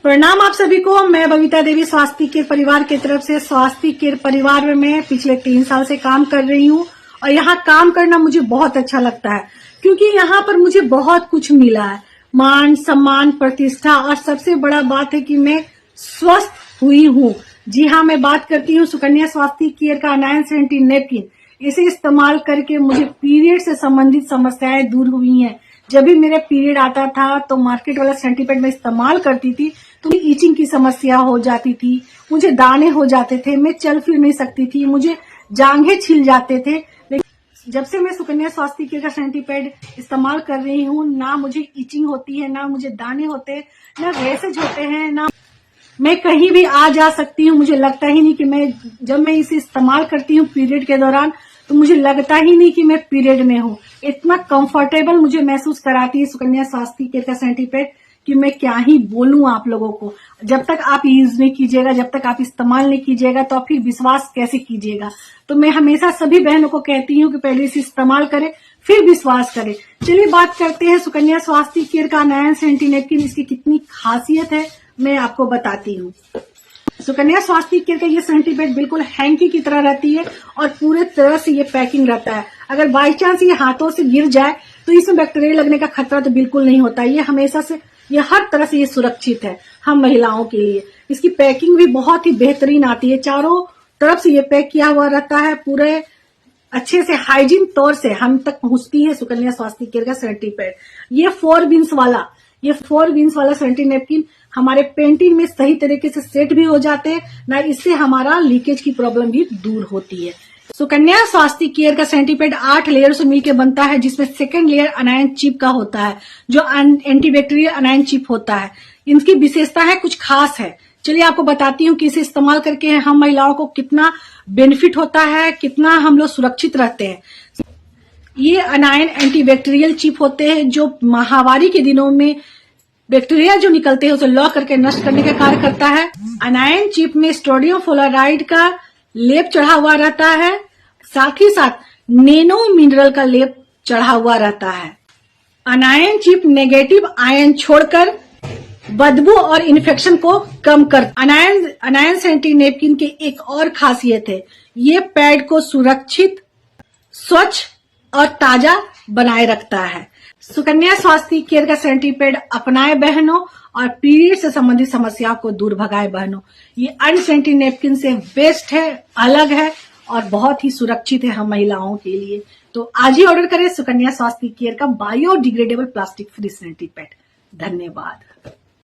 प्रणाम आप सभी को। मैं बबीता देवी स्वास्थ्य केयर परिवार की तरफ से। स्वास्थ्य केयर परिवार में मैं पिछले 3 साल से काम कर रही हूँ और यहाँ काम करना मुझे बहुत अच्छा लगता है, क्योंकि यहाँ पर मुझे बहुत कुछ मिला है। मान सम्मान, प्रतिष्ठा और सबसे बड़ा बात है कि मैं स्वस्थ हुई हूँ। जी हाँ, मैं बात करती हूँ सुकन्या स्वास्थ्य केयर का अनायन सैनिटरी नैपकिन। इसे इस्तेमाल करके मुझे पीरियड से संबंधित समस्याएं दूर हुई हैं। जब भी मेरा पीरियड आता था तो मार्केट वाला सेंटीपैड में इस्तेमाल करती थी तो ईचिंग की समस्या हो जाती थी, मुझे दाने हो जाते थे, मैं चल फिर नहीं सकती थी, मुझे जांघें छिल जाते थे। लेकिन जब से मैं सुकन्या स्वास्थ्य केयर का सेंटीपैड इस्तेमाल कर रही हूँ, ना मुझे ईचिंग होती है, ना मुझे दाने होते, ना रैशेज होते हैं, ना मैं कहीं भी आ जा सकती हूँ। मुझे लगता ही नहीं कि जब मैं इसे इस्तेमाल करती हूँ पीरियड के दौरान, तो मुझे लगता ही नहीं कि मैं पीरियड में हूँ। इतना कंफर्टेबल मुझे महसूस कराती है सुकन्या स्वास्थ्य केयर का सेंटीपैड कि मैं क्या ही बोलूं आप लोगों को। जब तक आप यूज नहीं कीजिएगा, जब तक आप इस्तेमाल नहीं कीजिएगा, तो आप फिर विश्वास कैसे कीजिएगा। तो मैं हमेशा सभी बहनों को कहती हूँ कि पहले इसे इस्तेमाल करें फिर विश्वास करें। चलिए बात करते हैं सुकन्या स्वास्थ्य केयर का अनायन सैनिटरी नैपकिन। इसकी कितनी खासियत है मैं आपको बताती हूँ। सुकन्या स्वास्थ्य केयर का ये सेंटीपैड बिल्कुल हैंकी की तरह रहती है और पूरे तरह से ये पैकिंग रहता है। अगर बाई चांस ये हाथों से गिर जाए तो इसमें बैक्टीरिया लगने का खतरा तो बिल्कुल नहीं होता। ये हमेशा से, ये हर तरह से ये सुरक्षित है हम महिलाओं के लिए। इसकी पैकिंग भी बहुत ही बेहतरीन आती है, चारों तरफ से ये पैक किया हुआ रहता है, पूरे अच्छे से हाइजीन तौर से हम तक पहुंचती है सुकन्या स्वास्थ्य केयर का सेंटीपैड। ये 4 बीन्स वाला सैनिटरी नैपकिन हमारे पेंटिंग में सही तरीके से सेट भी हो जाते हैं, ना इससे हमारा लीकेज की प्रॉब्लम भी दूर होती है। सुकन्या स्वास्थ्य केयर का सेंटीपैड 8 लेयर से मिलकर बनता है, जिसमें सेकंड लेयर अनायन चिप का होता है, जो एंटीबैक्टीरियल अनायन चिप होता है। इनकी विशेषता है कुछ खास है। चलिए आपको बताती हूँ कि इसे इस्तेमाल करके हम महिलाओं को कितना बेनिफिट होता है, कितना हम लोग सुरक्षित रहते हैं। ये अनायन एंटीबैक्टीरियल चिप होते हैं जो महामारी के दिनों में बैक्टीरिया जो निकलते हैं उसे लॉक करके नष्ट करने का कार्य करता है। अनायन चिप में सोडियम फ्लोराइड का लेप चढ़ा हुआ रहता है, साथ ही साथ नैनो मिनरल का लेप चढ़ा हुआ रहता है। अनायन चिप नेगेटिव आयन छोड़कर बदबू और इन्फेक्शन को कम कर। अनायन सैनिटरी नैपकिन की एक और खासियत है, ये पैड को सुरक्षित, स्वच्छ और ताजा बनाए रखता है। सुकन्या स्वास्थ्य केयर का सेंटीपैड अपनाए बहनों और पीरियड से संबंधित समस्याओं को दूर भगाए बहनों। ये अन्य सैनिटरी नैपकिन से बेस्ट है, अलग है और बहुत ही सुरक्षित है हम महिलाओं के लिए। तो आज ही ऑर्डर करें सुकन्या स्वास्थ्य केयर का biodegradable plastic free sanitary pad. धन्यवाद।